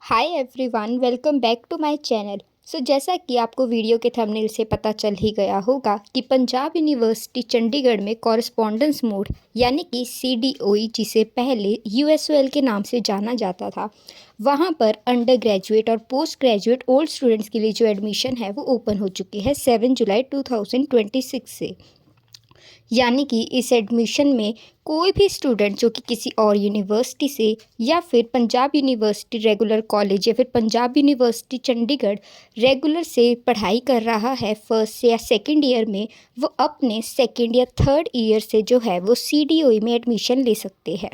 Hi everyone, welcome back to my channel. जैसा कि आपको वीडियो के थंबनेल से पता चल ही गया होगा कि पंजाब यूनिवर्सिटी चंडीगढ़ में कॉरेस्पॉन्डेंस मोड यानी कि CDOE, जिसे पहले USOL के नाम से जाना जाता था, वहां पर अंडर ग्रेजुएट और पोस्ट ग्रेजुएट ओल्ड स्टूडेंट्स के लिए जो एडमिशन है वो ओपन हो चुकी है 7 जुलाई 2026 से। यानी कि इस एडमिशन में कोई भी स्टूडेंट जो कि किसी और यूनिवर्सिटी से या फिर पंजाब यूनिवर्सिटी रेगुलर कॉलेज या फिर पंजाब यूनिवर्सिटी चंडीगढ़ रेगुलर से पढ़ाई कर रहा है फर्स्ट या सेकंड ईयर में, वो अपने सेकंड या थर्ड ईयर से जो है वो CDOE में एडमिशन ले सकते हैं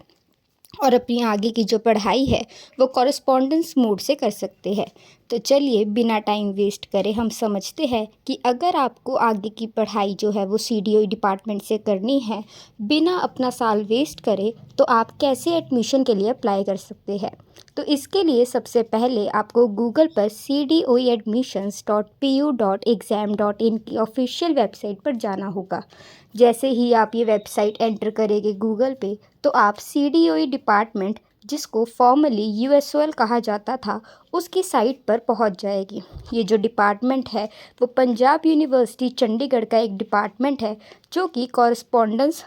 और अपनी आगे की जो पढ़ाई है वो कॉरेस्पॉन्डेंस मोड से कर सकते हैं। तो चलिए बिना टाइम वेस्ट करे हम समझते हैं कि अगर आपको आगे की पढ़ाई जो है वो CDOE डिपार्टमेंट से करनी है बिना अपना साल वेस्ट करे, तो आप कैसे एडमिशन के लिए अप्लाई कर सकते हैं। तो इसके लिए सबसे पहले आपको गूगल पर CDOEadmissions.pu.exam.in की ऑफिशियल वेबसाइट पर जाना होगा। जैसे ही आप ये वेबसाइट एंटर करेंगे गूगल पे, तो आप CDOE डिपार्टमेंट, जिसको फॉर्मली USOL कहा जाता था, उसकी साइट पर पहुंच जाएगी। ये जो डिपार्टमेंट है वो पंजाब यूनिवर्सिटी चंडीगढ़ का एक डिपार्टमेंट है जो कि कॉरेस्पॉन्डेंस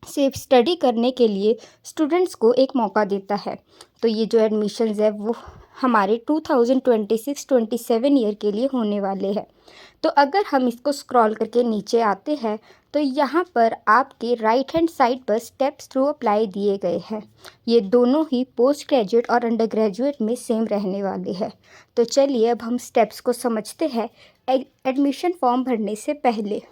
से स्टडी करने के लिए स्टूडेंट्स को एक मौका देता है। तो ये जो एडमिशन्स है वो हमारे 2026-27 ईयर के लिए होने वाले हैं। तो अगर हम इसको स्क्रॉल करके नीचे आते हैं तो यहाँ पर आपके राइट हैंड साइड पर स्टेप्स थ्रू अप्लाई दिए गए हैं। ये दोनों ही पोस्ट ग्रेजुएट और अंडर ग्रेजुएट में सेम रहने वाले हैं। तो चलिए अब हम स्टेप्स को समझते हैं। एडमिशन फॉर्म भरने से पहले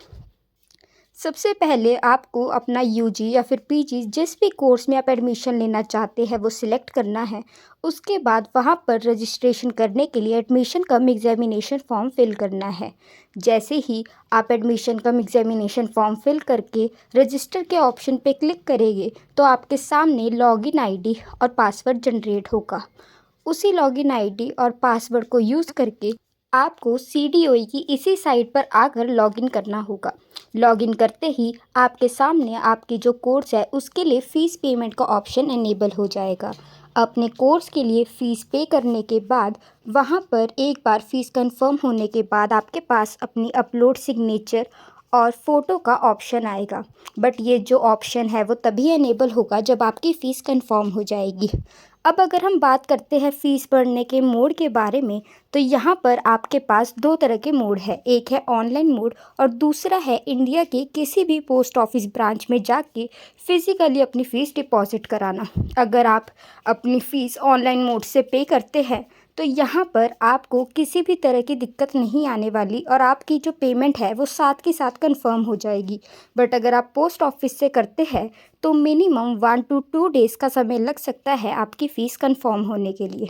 सबसे पहले आपको अपना UG या फिर PG, जिस भी कोर्स में आप एडमिशन लेना चाहते हैं, वो सिलेक्ट करना है। उसके बाद वहाँ पर रजिस्ट्रेशन करने के लिए admission cum examination form fill करना है। जैसे ही आप admission cum examination form fill करके रजिस्टर के ऑप्शन पे क्लिक करेंगे तो आपके सामने लॉगिन ID और पासवर्ड जनरेट होगा। उसी लॉगिन ID और पासवर्ड को यूज़ करके आपको CDOE की इसी साइट पर आकर लॉगिन करना होगा। लॉगिन करते ही आपके सामने आपकी जो कोर्स है उसके लिए फ़ीस पेमेंट का ऑप्शन एनेबल हो जाएगा। अपने कोर्स के लिए फ़ीस पे करने के बाद वहाँ पर एक बार फ़ीस कंफर्म होने के बाद आपके पास अपनी अपलोड सिग्नेचर और फ़ोटो का ऑप्शन आएगा। बट ये जो ऑप्शन है वो तभी एनेबल होगा जब आपकी फ़ीस कंफर्म हो जाएगी। अब अगर हम बात करते हैं फ़ीस भरने के मोड के बारे में, तो यहाँ पर आपके पास दो तरह के मोड है। एक है ऑनलाइन मोड और दूसरा है इंडिया के किसी भी पोस्ट ऑफिस ब्रांच में जाके फ़िज़िकली अपनी फ़ीस डिपॉज़िट कराना। अगर आप अपनी फ़ीस ऑनलाइन मोड से पे करते हैं तो यहाँ पर आपको किसी भी तरह की दिक्कत नहीं आने वाली और आपकी जो पेमेंट है वो साथ के साथ कंफर्म हो जाएगी। बट अगर आप पोस्ट ऑफिस से करते हैं तो मिनिमम 1 to 2 डेज़ का समय लग सकता है आपकी फ़ीस कंफर्म होने के लिए।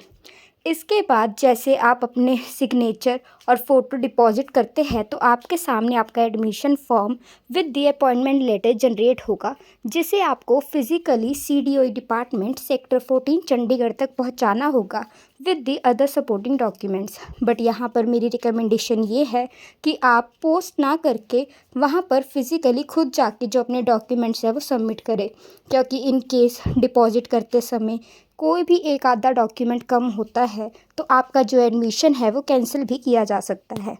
इसके बाद जैसे आप अपने सिग्नेचर और फ़ोटो डिपॉज़िट करते हैं तो आपके सामने आपका admission form with the appointment letter generate होगा, जिसे आपको physically CDOE department sector 14 Chandigarh तक पहुंचाना होगा with the other supporting documents. But यहाँ पर मेरी रिकमेंडेशन ये है कि आप पोस्ट ना करके वहाँ पर फ़िज़िकली खुद जाके जो अपने डॉक्यूमेंट्स है वो सबमिट करें, क्योंकि इन केस डिपॉज़िट करते समय कोई भी एक आधा डॉक्यूमेंट कम होता है तो आपका जो एडमिशन है वो कैंसिल भी किया जा सकता है।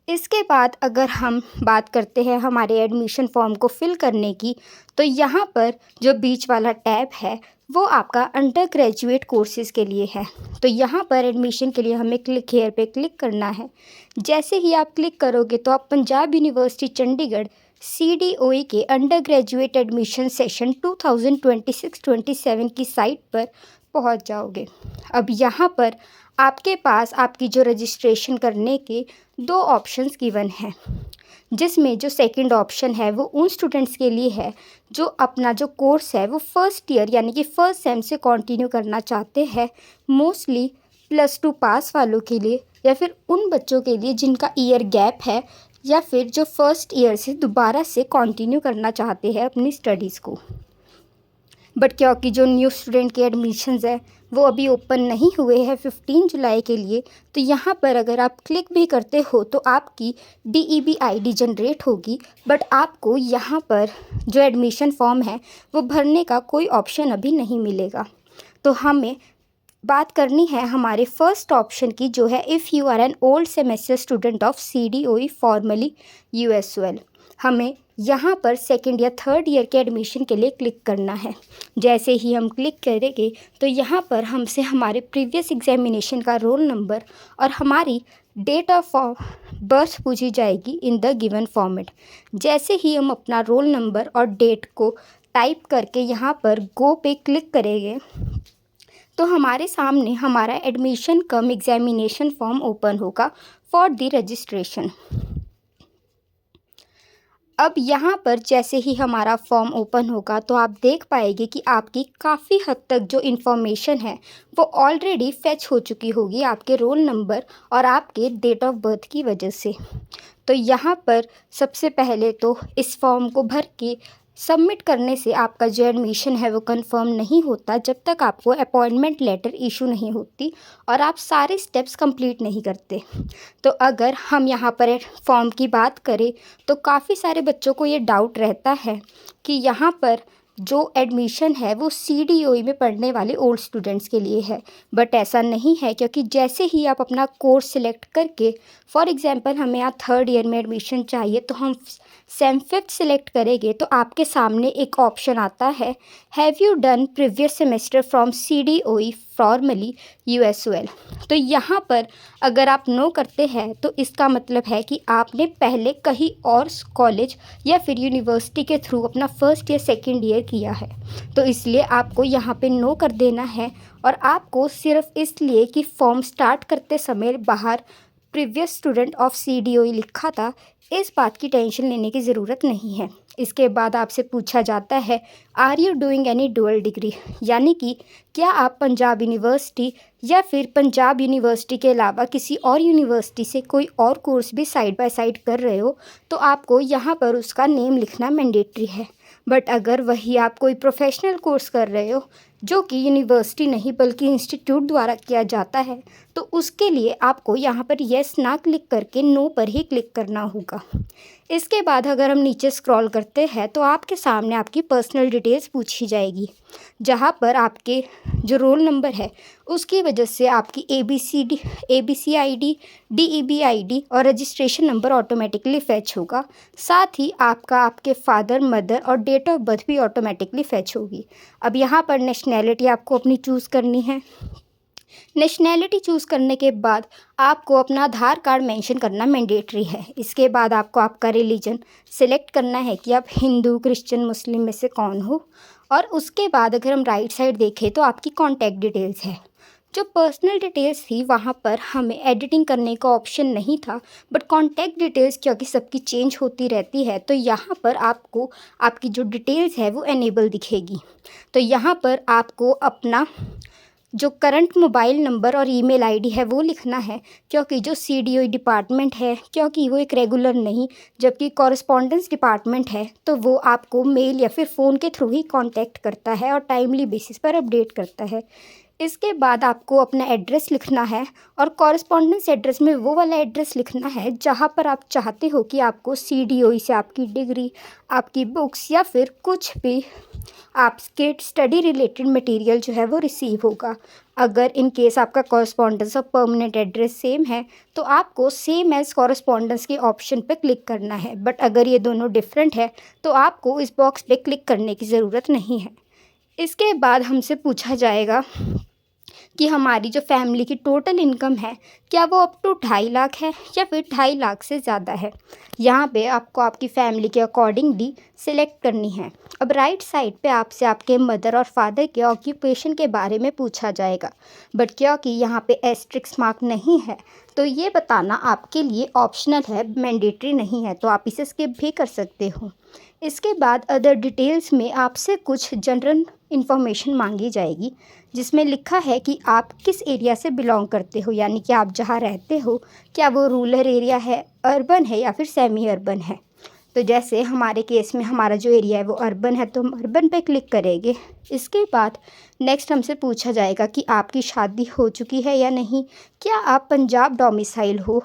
इसके बाद अगर हम बात करते हैं हमारे एडमिशन फॉर्म को फिल करने की, तो यहाँ पर जो बीच वाला टैब है वो आपका अंडर ग्रेजुएट कोर्सेज़ के लिए है। तो यहाँ पर एडमिशन के लिए हमें क्लिक हेयर पे क्लिक करना है। जैसे ही आप क्लिक करोगे तो आप पंजाब यूनिवर्सिटी चंडीगढ़ CDOE के अंडर ग्रेजुएट एडमिशन सेशन 2026-27 की साइट पर पहुंच जाओगे। अब यहाँ पर आपके पास आपकी जो रजिस्ट्रेशन करने के दो ऑप्शंस गिवन हैं, जिसमें जो सेकंड ऑप्शन है वो उन स्टूडेंट्स के लिए है जो अपना जो कोर्स है वो फर्स्ट ईयर यानी कि फर्स्ट सेम से कंटिन्यू करना चाहते हैं, मोस्टली +2 पास वालों के लिए, या फिर उन बच्चों के लिए जिनका ईयर गैप है, या फिर जो फर्स्ट ईयर से दोबारा से कंटिन्यू करना चाहते हैं अपनी स्टडीज़ को। बट क्योंकि जो न्यू स्टूडेंट के एडमिशन्स है वो अभी ओपन नहीं हुए हैं 15 जुलाई के लिए, तो यहाँ पर अगर आप क्लिक भी करते हो तो आपकी DEB ID जनरेट होगी, बट आपको यहाँ पर जो एडमिशन फॉर्म है वो भरने का कोई ऑप्शन अभी नहीं मिलेगा। तो हमें बात करनी है हमारे फर्स्ट ऑप्शन की, जो है if you are an old semester student of CDOE formerly USOL। हमें यहाँ पर सेकेंड या थर्ड ईयर के एडमिशन के लिए क्लिक करना है। जैसे ही हम क्लिक करेंगे तो यहाँ पर हमसे हमारे प्रीवियस एग्जामिनेशन का रोल नंबर और हमारी डेट ऑफ बर्थ पूछी जाएगी इन द गिवन फॉर्मेट। जैसे ही हम अपना रोल नंबर और डेट को टाइप करके यहाँ पर गो पे क्लिक करेंगे तो हमारे सामने हमारा admission cum examination form open होगा फॉर द रजिस्ट्रेशन। अब यहाँ पर जैसे ही हमारा फॉर्म ओपन होगा तो आप देख पाएंगे कि आपकी काफ़ी हद तक जो इन्फॉर्मेशन है वो ऑलरेडी फेच हो चुकी होगी आपके रोल नंबर और आपके डेट ऑफ बर्थ की वजह से। तो यहाँ पर सबसे पहले तो इस फॉर्म को भर के सबमिट करने से आपका जो एडमिशन है वो कंफर्म नहीं होता जब तक आपको अपॉइंटमेंट लेटर इशू नहीं होती और आप सारे स्टेप्स कंप्लीट नहीं करते। तो अगर हम यहाँ पर फॉर्म की बात करें तो काफ़ी सारे बच्चों को ये डाउट रहता है कि यहाँ पर जो एडमिशन है वो CDOE में पढ़ने वाले ओल्ड स्टूडेंट्स के लिए है, बट ऐसा नहीं है, क्योंकि जैसे ही आप अपना कोर्स सिलेक्ट करके, फॉर एग्जांपल हमें यहाँ थर्ड ईयर में एडमिशन चाहिए तो हम सेम फिफ्थ सिलेक्ट करेंगे तो आपके सामने एक ऑप्शन आता है, have you done previous semester from CDOE formerly USOL। तो यहाँ पर अगर आप नो करते हैं तो इसका मतलब है कि आपने पहले कहीं और कॉलेज या फिर यूनिवर्सिटी के थ्रू अपना फर्स्ट या सेकेंड ईयर किया है, तो इसलिए आपको यहाँ पे नो कर देना है। और आपको सिर्फ इसलिए कि फॉर्म स्टार्ट करते समय बाहर प्रीवियस स्टूडेंट ऑफ CDOE लिखा था, इस बात की टेंशन लेने की ज़रूरत नहीं है। इसके बाद आपसे पूछा जाता है, are you doing any dual degree, यानी कि क्या आप पंजाब यूनिवर्सिटी या फिर पंजाब यूनिवर्सिटी के अलावा किसी और यूनिवर्सिटी से कोई और कोर्स भी साइड बाय साइड कर रहे हो, तो आपको यहाँ पर उसका नेम लिखना मैंडेटरी है। बट अगर वही आप कोई प्रोफेशनल कोर्स कर रहे हो जो कि यूनिवर्सिटी नहीं बल्कि इंस्टीट्यूट द्वारा किया जाता है, तो उसके लिए आपको यहाँ पर येस ना क्लिक करके नो पर ही क्लिक करना होगा। इसके बाद अगर हम नीचे स्क्रॉल करते हैं तो आपके सामने आपकी पर्सनल डिटेल्स पूछी जाएगी, जहाँ पर आपके जो रोल नंबर है उसकी वजह से आपकी ABC ID, DEB ID और रजिस्ट्रेशन नंबर ऑटोमेटिकली फैच होगा। साथ ही आपके फादर, मदर और डेट ऑफ बर्थ भी ऑटोमेटिकली फैच होगी। अब यहाँ पर नेशनैलिटी आपको अपनी चूज़ करनी है। नेशनैलिटी चूज़ करने के बाद आपको अपना आधार कार्ड मेंशन करना मैंडेटरी है। इसके बाद आपको आपका रिलीजन सिलेक्ट करना है कि आप हिंदू, क्रिश्चियन, मुस्लिम में से कौन हो। और उसके बाद अगर हम राइट साइड देखें तो आपकी कॉन्टैक्ट डिटेल्स है। जो पर्सनल डिटेल्स थी वहाँ पर हमें एडिटिंग करने का ऑप्शन नहीं था, बट कॉन्टैक्ट डिटेल्स क्योंकि सबकी चेंज होती रहती है तो यहाँ पर आपको आपकी जो डिटेल्स है वो एनेबल दिखेगी। तो यहाँ पर आपको अपना जो करंट मोबाइल नंबर और ईमेल आईडी है वो लिखना है, क्योंकि जो CDOE डिपार्टमेंट है, क्योंकि वो एक रेगुलर नहीं जबकि कॉरस्पॉन्डेंस डिपार्टमेंट है, तो वो आपको मेल या फिर फ़ोन के थ्रू ही कांटेक्ट करता है और टाइमली बेसिस पर अपडेट करता है। इसके बाद आपको अपना एड्रेस लिखना है और कॉरस्पॉन्डेंस एड्रेस में वो वाला एड्रेस लिखना है जहाँ पर आप चाहते हो कि आपको CDOE से आपकी डिग्री, आपकी बुक्स या फिर कुछ भी आपके स्टडी रिलेटेड मटेरियल जो है वो रिसीव होगा। अगर इन केस आपका कॉरस्पॉन्डेंस और परमानेंट एड्रेस सेम है तो आपको सेम एज़ कॉरस्पॉन्डेंस के ऑप्शन पर क्लिक करना है, बट अगर ये दोनों डिफरेंट है तो आपको इस बॉक्स पे क्लिक करने की ज़रूरत नहीं है। इसके बाद हमसे पूछा जाएगा कि हमारी जो फैमिली की टोटल इनकम है क्या वो अप टू 2.5 लाख है या फिर 2.5 लाख से ज़्यादा है। यहाँ पे आपको आपकी फैमिली के अकॉर्डिंगली सिलेक्ट करनी है। अब राइट साइड पे आपसे आपके मदर और फादर के ऑक्यूपेशन के बारे में पूछा जाएगा, बट क्योंकि यहाँ पे एस्ट्रिक्स मार्क नहीं है तो ये बताना आपके लिए ऑप्शनल है, मैंडेटरी नहीं है, तो आप इसे स्किप भी कर सकते हो। इसके बाद अदर डिटेल्स में आपसे कुछ जनरल इन्फॉर्मेशन मांगी जाएगी, जिसमें लिखा है कि आप किस एरिया से बिलोंग करते हो, यानी कि आप जहाँ रहते हो क्या वो रूरल एरिया है, अर्बन है या फिर सेमी अर्बन है। तो जैसे हमारे केस में हमारा जो एरिया है वो अर्बन है तो हम अर्बन पे क्लिक करेंगे। इसके बाद नेक्स्ट हमसे पूछा जाएगा कि आपकी शादी हो चुकी है या नहीं, क्या आप पंजाब डोमिसाइल हो,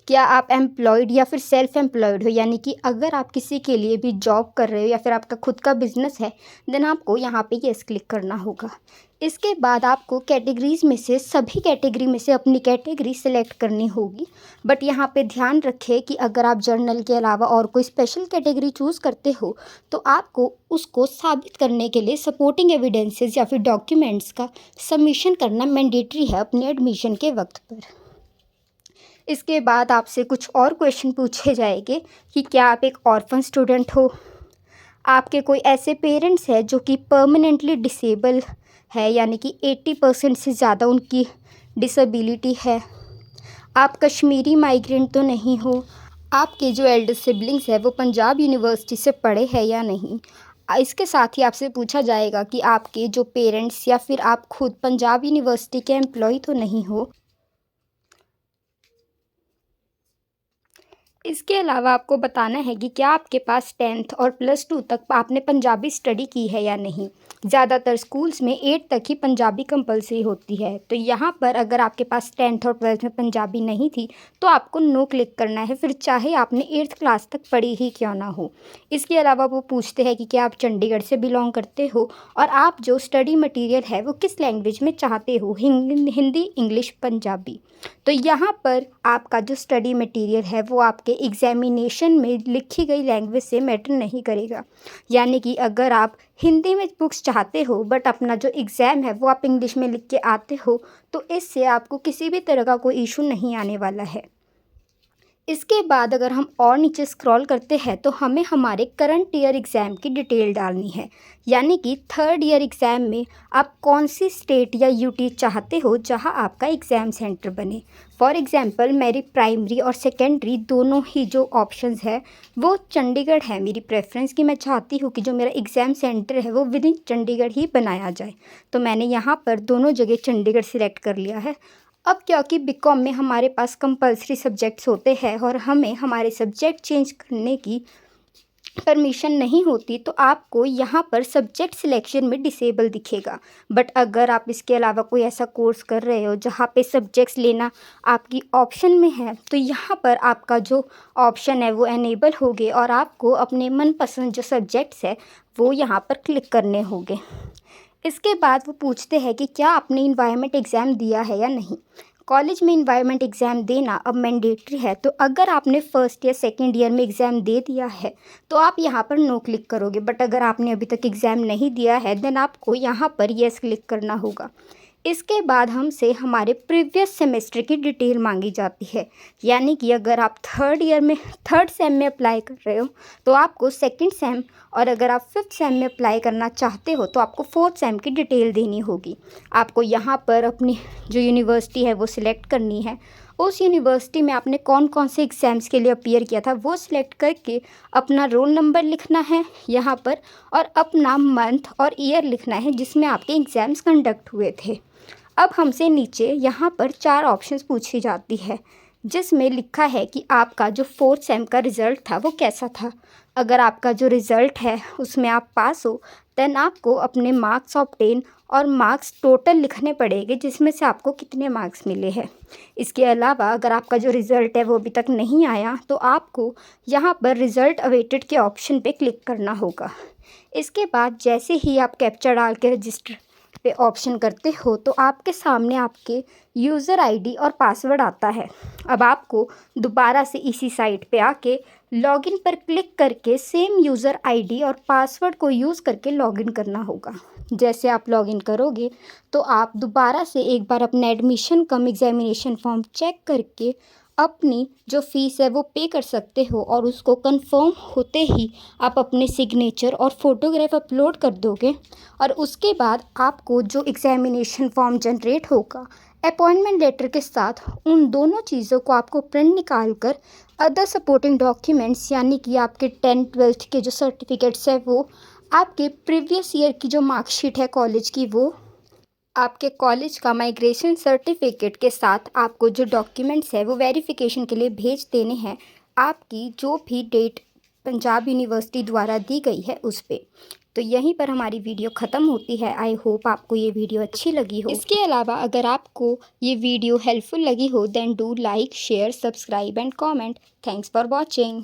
क्या आप एम्प्लॉयड या फिर सेल्फ एम्प्लॉयड हो, यानी कि अगर आप किसी के लिए भी जॉब कर रहे हो या फिर आपका खुद का बिजनेस है, देन आपको यहाँ पे यस क्लिक करना होगा। इसके बाद आपको कैटेगरीज में से सभी कैटेगरी में से अपनी कैटेगरी सेलेक्ट करनी होगी। बट यहाँ पे ध्यान रखें कि अगर आप जर्नल के अलावा और कोई स्पेशल कैटेगरी चूज़ करते हो तो आपको उसको साबित करने के लिए सपोर्टिंग एविडेंसेस या फिर डॉक्यूमेंट्स का सबमिशन करना मैंडेटरी है अपने एडमिशन के वक्त पर। इसके बाद आपसे कुछ और क्वेश्चन पूछे जाएंगे कि क्या आप एक ऑर्फन स्टूडेंट हो, आपके कोई ऐसे पेरेंट्स हैं जो कि परमानेंटली डिसेबल है, यानी कि 80% से ज़्यादा उनकी डिसेबिलिटी है, आप कश्मीरी माइग्रेंट तो नहीं हो, आपके जो एल्डर सिबलिंग्स है वो पंजाब यूनिवर्सिटी से पढ़े हैं या नहीं। इसके साथ ही आपसे पूछा जाएगा कि आपके जो पेरेंट्स या फिर आप खुद पंजाब यूनिवर्सिटी के एम्प्लॉय तो नहीं हो। इसके अलावा आपको बताना है कि क्या आपके पास 10th और +2 तक आपने पंजाबी स्टडी की है या नहीं। ज़्यादातर स्कूल्स में 8 तक ही पंजाबी कंपलसरी होती है, तो यहाँ पर अगर आपके पास 10th और 12th में पंजाबी नहीं थी तो आपको नो क्लिक करना है, फिर चाहे आपने 8th क्लास तक पढ़ी ही क्यों ना हो। इसके अलावा वो पूछते हैं कि क्या आप चंडीगढ़ से बिलोंग करते हो और आप जो स्टडी मटीरियल है वो किस लैंग्वेज में चाहते हो, हिंदी, इंग्लिश, पंजाबी। तो यहाँ पर आपका जो स्टडी मटेरियल है वो आपके एग्जामिनेशन में लिखी गई लैंग्वेज से मैटर नहीं करेगा, यानी कि अगर आप हिंदी में बुक्स चाहते हो बट अपना जो एग्ज़ाम है वो आप इंग्लिश में लिख के आते हो तो इससे आपको किसी भी तरह का कोई इशू नहीं आने वाला है। इसके बाद अगर हम और नीचे स्क्रॉल करते हैं तो हमें हमारे करंट ईयर एग्ज़ाम की डिटेल डालनी है, यानी कि 3rd ईयर एग्ज़ाम में आप कौन सी स्टेट या यूटी चाहते हो जहां आपका एग्ज़ाम सेंटर बने। फॉर एग्ज़ाम्पल मेरी प्राइमरी और सेकेंडरी दोनों ही जो ऑप्शंस है वो चंडीगढ़ है। मेरी प्रेफरेंस कि मैं चाहती हूँ कि जो मेरा एग्ज़ाम सेंटर है वो विद इन चंडीगढ़ ही बनाया जाए, तो मैंने यहाँ पर दोनों जगह चंडीगढ़ सिलेक्ट कर लिया है। अब क्योंकि बीकॉम में हमारे पास कंपलसरी सब्जेक्ट्स होते हैं और हमें हमारे सब्जेक्ट चेंज करने की परमिशन नहीं होती तो आपको यहाँ पर सब्जेक्ट सिलेक्शन में डिसेबल दिखेगा। बट अगर आप इसके अलावा कोई ऐसा कोर्स कर रहे हो जहाँ पे सब्जेक्ट्स लेना आपकी ऑप्शन में है तो यहाँ पर आपका जो ऑप्शन है वो एनेबल होंगे और आपको अपने मनपसंद जो सब्जेक्ट्स है वो यहाँ पर क्लिक करने होंगे। इसके बाद वो पूछते हैं कि क्या आपने इन्वायरमेंट एग्ज़ाम दिया है या नहीं। कॉलेज में इन्वायरमेंट एग्ज़ाम देना अब मैंडेटरी है, तो अगर आपने फर्स्ट या सेकेंड ईयर में एग्ज़ाम दे दिया है तो आप यहाँ पर नो क्लिक करोगे, बट अगर आपने अभी तक एग्ज़ाम नहीं दिया है देन आपको यहाँ पर येस क्लिक करना होगा। इसके बाद हमसे हमारे प्रीवियस सेमेस्टर की डिटेल मांगी जाती है, यानी कि अगर आप 3rd सेम में अप्लाई कर रहे हो तो आपको 2nd सेम, और अगर आप 5th सेम में अप्लाई करना चाहते हो तो आपको 4th सेम की डिटेल देनी होगी। आपको यहाँ पर अपनी जो यूनिवर्सिटी है वो सिलेक्ट करनी है, उस यूनिवर्सिटी में आपने कौन कौन से एग्ज़ाम्स के लिए अपीयर किया था वो सिलेक्ट करके अपना रोल नंबर लिखना है यहाँ पर और अपना मंथ और ईयर लिखना है जिसमें आपके एग्ज़ाम्स कंडक्ट हुए थे। अब हमसे नीचे यहाँ पर 4 ऑप्शंस पूछी जाती है जिसमें लिखा है कि आपका जो 4th सेम का रिज़ल्ट था वो कैसा था। अगर आपका जो रिज़ल्ट है उसमें आप पास हो देन आपको अपने मार्क्स ऑब्टेन और मार्क्स टोटल लिखने पड़ेंगे जिसमें से आपको कितने मार्क्स मिले हैं। इसके अलावा अगर आपका जो रिज़ल्ट है वो अभी तक नहीं आया तो आपको यहाँ पर रिज़ल्ट अवेटेड के ऑप्शन पे क्लिक करना होगा। इसके बाद जैसे ही आप कैप्चा डाल के रजिस्टर पे ऑप्शन करते हो तो आपके सामने आपके यूज़र आईडी और पासवर्ड आता है। अब आपको दोबारा से इसी साइट पे आके लॉगिन पर क्लिक करके सेम यूज़र आईडी और पासवर्ड को यूज़ करके लॉगिन करना होगा। जैसे आप लॉगिन करोगे तो आप दोबारा से एक बार अपना admission cum examination form check करके अपनी जो फ़ीस है वो पे कर सकते हो और उसको कंफर्म होते ही आप अपने सिग्नेचर और फोटोग्राफ अपलोड कर दोगे और उसके बाद आपको जो एग्ज़ामिनेशन फॉर्म जनरेट होगा अपॉइंटमेंट लेटर के साथ उन दोनों चीज़ों को आपको प्रिंट निकाल कर अदर सपोर्टिंग डॉक्यूमेंट्स यानी कि आपके 10th 12th के जो सर्टिफिकेट्स है वो आपके प्रीवियस ईयर की जो मार्कशीट है कॉलेज की वो आपके कॉलेज का माइग्रेशन सर्टिफिकेट के साथ आपको जो डॉक्यूमेंट्स है वो वेरिफिकेशन के लिए भेज देने हैं आपकी जो भी डेट पंजाब यूनिवर्सिटी द्वारा दी गई है उस पे। तो यहीं पर हमारी वीडियो ख़त्म होती है। आई होप आपको ये वीडियो अच्छी लगी हो। इसके अलावा अगर आपको ये वीडियो हेल्पफुल लगी हो then do like share subscribe and comment. Thanks for watching.